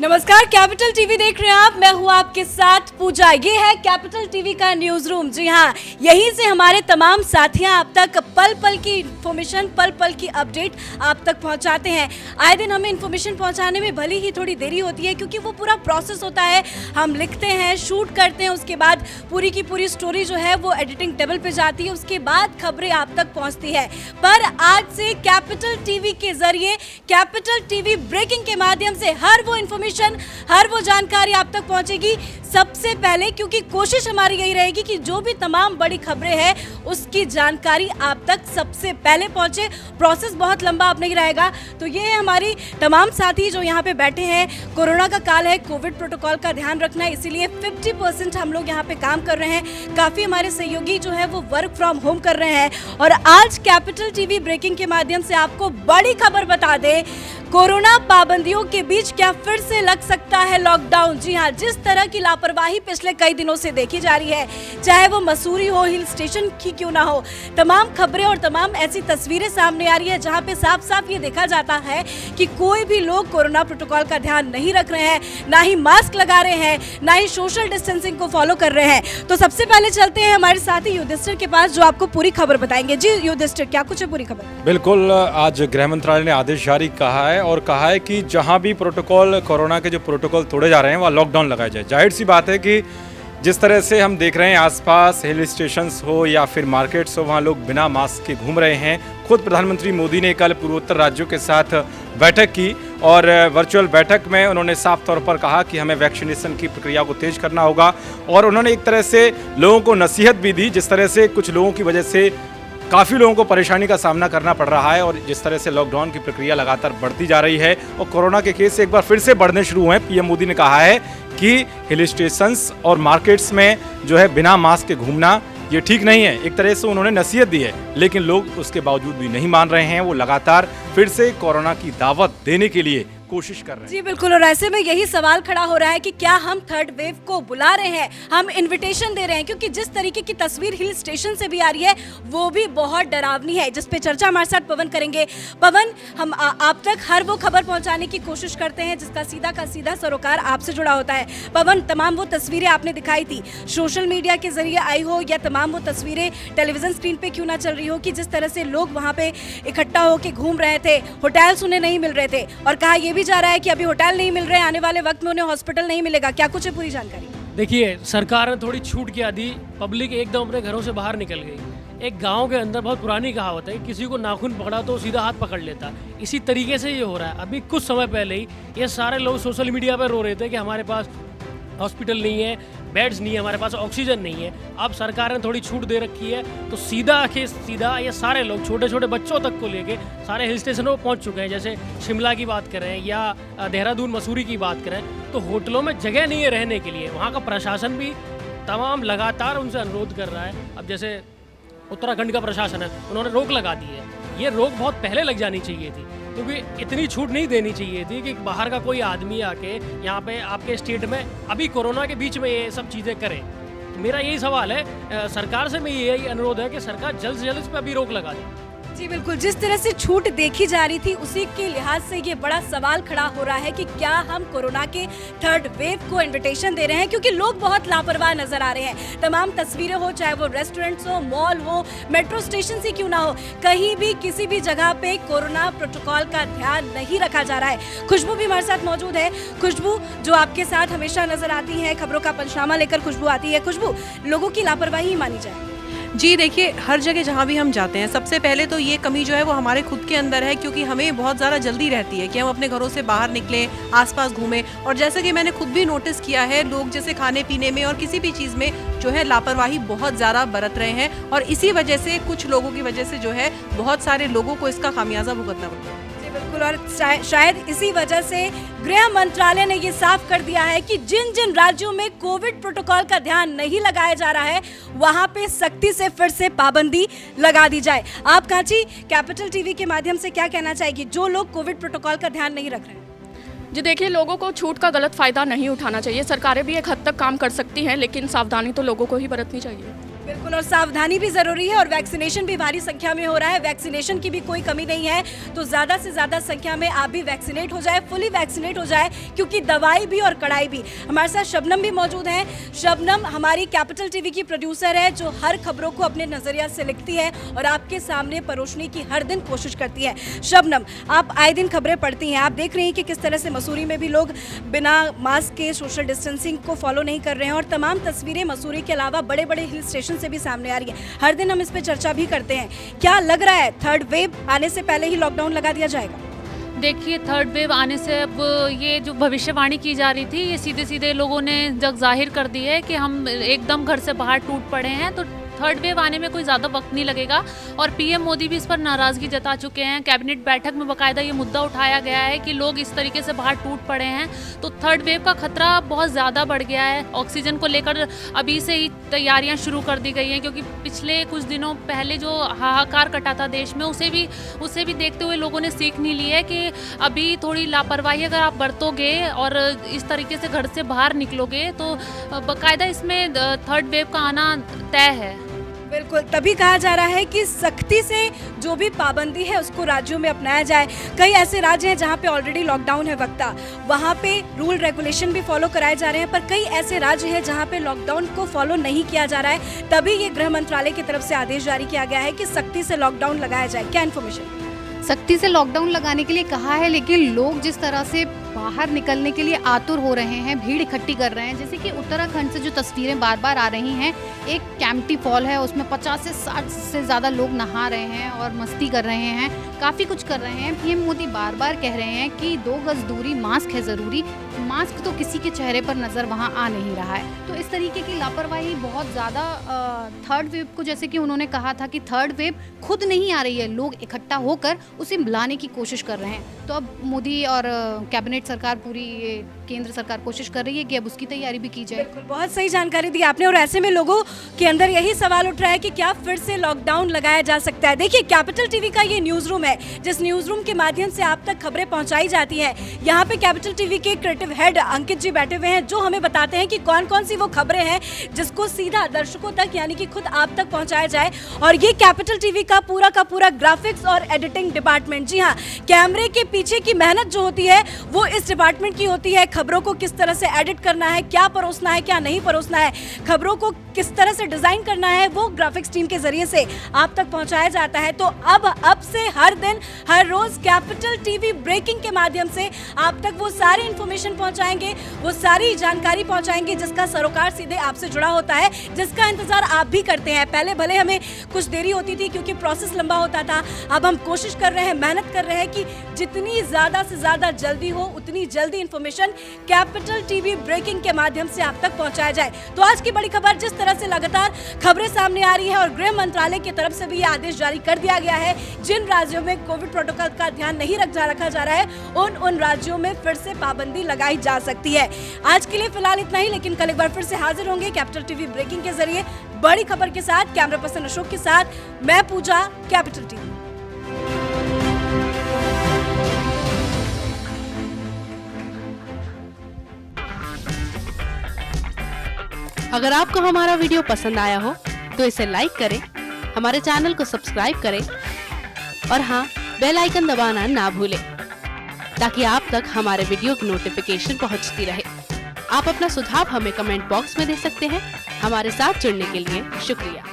नमस्कार, capital TV देख रहे हैं आप। मैं हूं आपके साथ पूजा। ये है कैपिटल टीवी का न्यूज रूम। जी हां, यहीं से हमारे तमाम साथियां आप तक पल पल की इन्फॉर्मेशन, पल पल की अपडेट आप तक पहुंचाते हैं। आए दिन हमें इन्फॉर्मेशन पहुंचाने में भले ही थोड़ी देरी होती है, क्योंकि वो पूरा प्रोसेस होता है। हम लिखते हैं, शूट करते हैं, उसके बाद पूरी की पूरी स्टोरी जो है वो एडिटिंग टेबल पे जाती है, उसके बाद खबरें आप तक पहुंचती है। पर आज से कैपिटल टीवी के जरिए, कैपिटल टीवी ब्रेकिंग के माध्यम से हर वो इन्फॉर्मेशन, हर वो जानकारी आप तक पहुंचेगी सबसे पहले, क्योंकि कोशिश हमारी यही रहेगी कि जो भी तमाम बड़ी खबरें हैं उसकी जानकारी आप तक सबसे पहले पहुंचे। प्रोसेस बहुत लंबा अब नहीं रहेगा। तो ये है हमारी तमाम साथी जो यहाँ पे बैठे हैं। कोरोना का काल है, कोविड प्रोटोकॉल का ध्यान रखना है, इसीलिए 50% हम लोग यहाँ पे काम कर रहे हैं। काफ़ी हमारे सहयोगी जो है वो वर्क फ्रॉम होम कर रहे हैं। और आज कैपिटल टीवी ब्रेकिंग के माध्यम से आपको बड़ी खबर बता दे, कोरोना पाबंदियों के बीच क्या फिर से लग सकता है लॉकडाउन। जी हाँ, जिस तरह की लापरवाही पिछले कई दिनों से देखी जा रही है, चाहे वो मसूरी हो, हिल स्टेशन की क्यों ना हो, तमाम खबरें और तमाम ऐसी तस्वीरें सामने आ रही है जहां पे साफ साफ ये देखा जाता है कि कोई भी लोग कोरोना प्रोटोकॉल का ध्यान नहीं रख रहे हैं, ना ही मास्क लगा रहे हैं, ना ही सोशल डिस्टेंसिंग को फॉलो कर रहे हैं। तो सबसे पहले चलते हैं हमारे साथी युधिष्ठिर के पास, जो आपको पूरी खबर बताएंगे। जी युधिष्ठिर, क्या कुछ है पूरी खबर? बिल्कुल, आज गृह मंत्रालय ने आदेश जारी कहा है कि जहां भी प्रोटोकॉल, कोरोना के जो प्रोटोकॉल तोड़े जा रहे हैं वहाँ लॉकडाउन लगाया जाए। जाहिर सी बात है कि जिस तरह से हम देख रहे हैं आसपास हिल स्टेशंस हो या फिर मार्केट्स हो, वहाँ लोग बिना मास्क के घूम रहे हैं। खुद प्रधानमंत्री मोदी ने कल पूर्वोत्तर राज्यों के साथ बैठक की और वर्चुअल बैठक में उन्होंने साफ तौर पर कहा कि हमें वैक्सीनेशन की प्रक्रिया को तेज करना होगा। और उन्होंने एक तरह से लोगों को नसीहत भी दी, जिस तरह से कुछ लोगों की वजह से काफ़ी लोगों को परेशानी का सामना करना पड़ रहा है और जिस तरह से लॉकडाउन की प्रक्रिया लगातार बढ़ती जा रही है और कोरोना के केस एक बार फिर से बढ़ने शुरू हुए हैं। पीएम मोदी ने कहा है कि हिल स्टेशंस और मार्केट्स में जो है बिना मास्क के घूमना ये ठीक नहीं है। एक तरह से उन्होंने नसीहत दी है, लेकिन लोग उसके बावजूद भी नहीं मान रहे हैं। वो लगातार फिर से कोरोना की दावत देने के लिए कोशिश कर रहे हैं। जी बिल्कुल, और ऐसे में यही सवाल खड़ा हो रहा है कि क्या हम थर्ड वेव को बुला रहे हैं, हम इनविटेशन दे रहे हैं, क्योंकि जिस तरीके की तस्वीर हिल स्टेशन से भी आ रही है वो भी बहुत डरावनी है, जिस पे चर्चा हमारे साथ पवन करेंगे। पवन, हम आप तक हर वो खबर पहुंचाने की कोशिश करते हैं जिसका सीधा का सीधा सरोकार आपसे जुड़ा होता है। पवन, तमाम वो तस्वीरें आपने दिखाई थी, सोशल मीडिया के जरिए आई हो या तमाम वो तस्वीरें टेलीविजन स्क्रीन पे क्यों ना चल रही हो, कि जिस तरह से लोग वहाँ पे इकट्ठा होकर घूम रहे थे, होटल्स उन्हें नहीं मिल रहे थे, और कहा यह भी जा रहा है कि अभी होटल नहीं मिल रहे हैं, आने वाले वक्त में उन्हें हॉस्पिटल नहीं मिलेगा। क्या कुछ है पूरी जानकारी? देखिए, सरकार ने थोड़ी छूट क्या दी, पब्लिक एकदम अपने घरों से बाहर निकल गई। एक गांव के अंदर बहुत पुरानी कहावत है, किसी को नाखून पकड़ा तो सीधा हाथ पकड़ लेता। इसी तरीके से ये हो रहा है। अभी कुछ समय पहले ही ये सारे लोग सोशल मीडिया पर रो रहे थे कि हमारे पास हॉस्पिटल नहीं है, बेड्स नहीं है, हमारे पास ऑक्सीजन नहीं है। अब सरकार ने थोड़ी छूट दे रखी है, तो सीधा ये सारे लोग, छोटे छोटे बच्चों तक को लेके सारे हिल स्टेशनों पर पहुंच चुके हैं। जैसे शिमला की बात करें या देहरादून, मसूरी की बात करें, तो होटलों में जगह नहीं है रहने के लिए। वहाँ का प्रशासन भी तमाम लगातार उनसे अनुरोध कर रहा है। अब जैसे उत्तराखंड का प्रशासन है, उन्होंने रोक लगा दी है। ये रोक बहुत पहले लग जानी चाहिए थी, क्योंकि इतनी छूट नहीं देनी चाहिए थी कि बाहर का कोई आदमी आके यहाँ पे आपके स्टेट में अभी कोरोना के बीच में ये सब चीज़ें करे। मेरा यही सवाल है, सरकार से मेरा यही अनुरोध है कि सरकार जल्द से जल्द इस पर अभी रोक लगा दे। जी बिल्कुल, जिस तरह से छूट देखी जा रही थी उसी के लिहाज से ये बड़ा सवाल खड़ा हो रहा है कि क्या हम कोरोना के थर्ड वेव को इनविटेशन दे रहे हैं, क्योंकि लोग बहुत लापरवाह नजर आ रहे हैं। तमाम तस्वीरें हो, चाहे वो रेस्टोरेंट्स हो, मॉल हो, मेट्रो स्टेशन से क्यों ना हो, कहीं भी किसी भी जगह पे कोरोना प्रोटोकॉल का ध्यान नहीं रखा जा रहा है। खुशबू भी हमारे साथ मौजूद है। खुशबू, जो आपके साथ हमेशा नजर आती है, खबरों का पंचनामा लेकर खुशबू आती है। खुशबू, लोगों की लापरवाही मानी जाए? जी देखिए, हर जगह जहाँ भी हम जाते हैं, सबसे पहले तो ये कमी जो है वो हमारे खुद के अंदर है, क्योंकि हमें बहुत ज़्यादा जल्दी रहती है कि हम अपने घरों से बाहर निकलें, आसपास घूमें। और जैसा कि मैंने खुद भी नोटिस किया है, लोग जैसे खाने पीने में और किसी भी चीज़ में जो है लापरवाही बहुत ज़्यादा बरत रहे हैं, और इसी वजह से कुछ लोगों की वजह से जो है बहुत सारे लोगों को इसका खामियाजा भुगतना पड़ता है। बिल्कुल, और शायद इसी वजह से गृह मंत्रालय ने ये साफ कर दिया है कि जिन जिन राज्यों में कोविड प्रोटोकॉल का ध्यान नहीं लगाया जा रहा है वहां पे सख्ती से फिर से पाबंदी लगा दी जाए। आप कांची, कैपिटल टीवी के माध्यम से क्या कहना चाहेगी जो लोग कोविड प्रोटोकॉल का ध्यान नहीं रख रहे हैं? जी देखिए, लोगों को छूट का गलत फ़ायदा नहीं उठाना चाहिए। सरकारें भी एक हद तक काम कर सकती हैं, लेकिन सावधानी तो लोगों को ही बरतनी चाहिए। बिल्कुल, और सावधानी भी जरूरी है और वैक्सीनेशन भी भारी संख्या में हो रहा है। वैक्सीनेशन की भी कोई कमी नहीं है, तो ज्यादा से ज्यादा संख्या में आप भी वैक्सीनेट हो जाए, फुली वैक्सीनेट हो जाए, क्योंकि दवाई भी और कड़ाई भी। हमारे साथ शबनम भी मौजूद है। शबनम हमारी कैपिटल टीवी की प्रोड्यूसर है, जो हर खबरों को अपने नजरिया से लिखती है और आपके सामने परोसने की हर दिन कोशिश करती है। शबनम, आप आए दिन खबरें पढ़ती हैं, आप देख रही हैं कि किस तरह से मसूरी में भी लोग बिना मास्क के सोशल डिस्टेंसिंग को फॉलो नहीं कर रहे हैं और तमाम तस्वीरें मसूरी के अलावा बड़े बड़े हिल स्टेशन से भी सामने आ रही है। हर दिन हम इस पे चर्चा भी करते हैं। क्या लग रहा है, थर्ड वेव आने से पहले ही लॉकडाउन लगा दिया जाएगा? देखिए, थर्ड वेव आने से अब ये जो भविष्यवाणी की जा रही थी, ये सीधे सीधे लोगों ने जग जाहिर कर दी है कि हम एकदम घर से बाहर टूट पड़े हैं। तो थर्ड वेव आने में कोई ज़्यादा वक्त नहीं लगेगा और पीएम मोदी भी इस पर नाराज़गी जता चुके हैं। कैबिनेट बैठक में बाकायदा ये मुद्दा उठाया गया है कि लोग इस तरीके से बाहर टूट पड़े हैं, तो थर्ड वेव का खतरा बहुत ज़्यादा बढ़ गया है। ऑक्सीजन को लेकर अभी से ही तैयारियां शुरू कर दी गई हैं, क्योंकि पिछले कुछ दिनों पहले जो हाहाकार कटा था देश में, उसे भी देखते हुए लोगों ने सीख नहीं ली है कि अभी थोड़ी लापरवाही अगर आप बरतोगे और इस तरीके से घर से बाहर निकलोगे तो बाकायदा इसमें थर्ड वेव का आना तय है। बिल्कुल, तभी कहा जा रहा है कि सख्ती से जो भी पाबंदी है उसको राज्यों में अपनाया जाए। कई ऐसे राज्य हैं जहां पे ऑलरेडी लॉकडाउन है वक्ता, वहां पे रूल रेगुलेशन भी फॉलो कराए जा रहे हैं, पर कई ऐसे राज्य हैं जहां पे लॉकडाउन को फॉलो नहीं किया जा रहा है। तभी ये गृह मंत्रालय की तरफ से आदेश जारी किया गया है कि सख्ती से लॉकडाउन लगाया जाए। क्या इन्फॉर्मेशन? सख्ती से लॉकडाउन लगाने के लिए कहा है, लेकिन लोग जिस तरह से बाहर निकलने के लिए आतुर हो रहे हैं, भीड़ इकट्ठी कर रहे हैं, जैसे कि उत्तराखंड से जो तस्वीरें बार बार आ रही हैं, एक कैंपटी फॉल है, उसमें 50 से 60 से ज़्यादा लोग नहा रहे हैं और मस्ती कर रहे हैं, काफ़ी कुछ कर रहे हैं। पीएम मोदी बार बार कह रहे हैं कि 2 गज दूरी, मास्क है ज़रूरी। मास्क तो किसी के चेहरे पर नज़र वहाँ आ नहीं रहा है। तो इस तरीके की लापरवाही बहुत ज़्यादा थर्ड वेव को, जैसे कि उन्होंने कहा था कि थर्ड वेव खुद नहीं आ रही है, लोग इकट्ठा होकर उसे बुलाने की कोशिश कर रहे हैं। तो अब मोदी और कैबिनेट सरकार, पूरी केंद्र सरकार कोशिश कर रही है कि अब उसकी तैयारी भी की जाए। बिल्कुल, बहुत सही जानकारी दी आपने। और ऐसे में लोगों के अंदर यही सवाल उठ रहा है कि क्या फिर से लॉकडाउन लगाया जा सकता है? देखिए, कैपिटल टीवी का ये न्यूज रूम है, जिस न्यूज रूम के माध्यम से आप तक खबरें पहुंचाई जाती हैं। यहाँ पे कैपिटल टीवी के क्रिएटिव हेड अंकित जी बैठे हुए हैं, जो हमें बताते हैं कि कौन कौन सी वो खबरें हैं जिसको सीधा दर्शकों तक, यानी कि खुद आप तक पहुंचाया जाए। और ये कैपिटल टीवी का पूरा ग्राफिक्स और एडिटिंग डिपार्टमेंट, जी हाँ, कैमरे के पीछे की मेहनत जो होती है वो इस डिपार्टमेंट की होती है। खबरों को किस तरह से एडिट करना है, क्या परोसना है, क्या नहीं परोसना है, खबरों को किस तरह से डिजाइन करना है, वो ग्राफिक्स टीम के जरिए से आप तक पहुंचाया जाता है। तो अब से हर दिन, हर रोज कैपिटल टीवी ब्रेकिंग के माध्यम से आप तक वो सारी इंफॉर्मेशन पहुंचाएंगे, वो सारी जानकारी पहुंचाएंगे जिसका सरोकार सीधे आपसे जुड़ा होता है, जिसका इंतजार आप भी करते हैं। पहले भले हमें कुछ देरी होती थी क्योंकि प्रोसेस लंबा होता था, अब हम कोशिश कर रहे हैं, मेहनत कर रहे हैं कि जितनी ज्यादा से ज्यादा जल्दी हो उतनी जल्दी इंफॉर्मेशन कैपिटल टीवी ब्रेकिंग के माध्यम से आप तक पहुंचाया जाए। तो आज की बड़ी खबर, जिस तरह से लगातार खबरें सामने आ रही है और गृह मंत्रालय की तरफ से भी यह आदेश जारी कर दिया गया है, जिन राज्यों में कोविड प्रोटोकॉल का ध्यान नहीं रखा जा रहा है, उन राज्यों में फिर से पाबंदी लगाई जा सकती है। आज के लिए फिलहाल इतना ही, लेकिन कल एक बार फिर से हाजिर होंगे कैपिटल टीवी ब्रेकिंग के जरिए बड़ी खबर के साथ। कैमरा पर्सन अशोक के साथ मैं पूजा, कैपिटल टीवी। अगर आपको हमारा वीडियो पसंद आया हो तो इसे लाइक करें, हमारे चैनल को सब्सक्राइब करें और हाँ, बेल आइकन दबाना ना भूलें, ताकि आप तक हमारे वीडियो की नोटिफिकेशन पहुंचती रहे। आप अपना सुझाव हमें कमेंट बॉक्स में दे सकते हैं। हमारे साथ जुड़ने के लिए शुक्रिया।